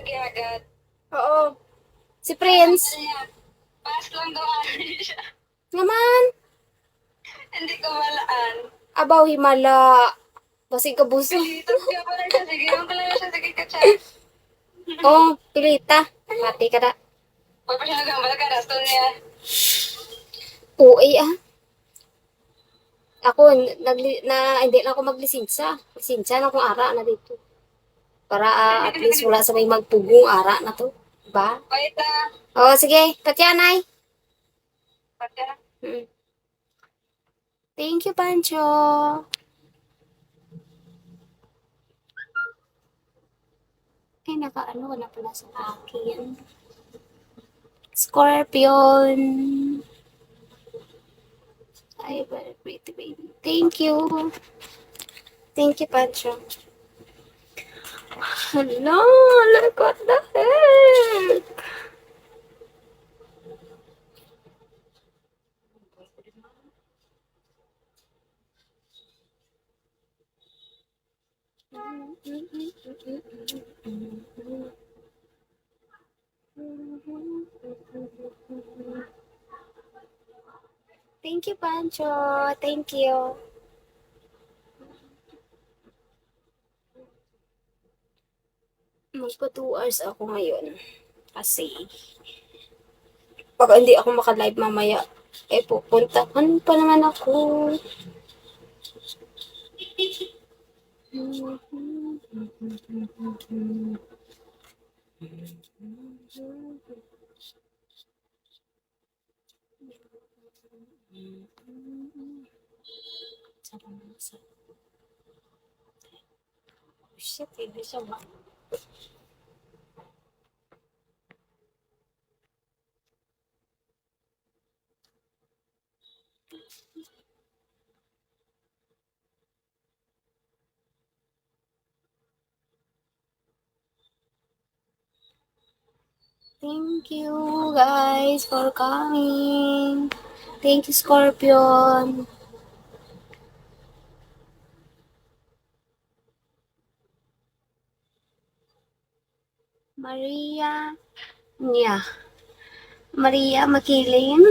agad. Oo. Si Prince. Pass lang daw siya. Naman. Hindi ko malaan. Abaw, himala. Basig ka buso. Pilitan ka pala siya. Sige, yung pala siya. Sige ka, chat. Oo, pilita. Mati ka na. Huwag pa siya nagambal ka. Rasto niya. Uy, ah. Ako, hindi na ako maglisensya. Lisensya na akong ara na dito. Para at least wala sa may magpugong ara na to. Diba? Wait ah. Oo, sige. Tatyanay. Pati na. Hmm. Thank you, Pancho. Ay, nakaano ka na pala sa akin. Scorpion. Ay, very pretty baby. Thank you. Thank you, Pancho. Hello, look what the heck. Thank you, Pancho. Thank you. Magpa 2 hours ako ngayon. Kasi, pag hindi ako maka-live mamaya, eh pupuntahan pa naman ako. Shit, hindi siya ba? Thank you guys for coming. Thank you, Scorpion. Maria. Yeah. Maria Makiling.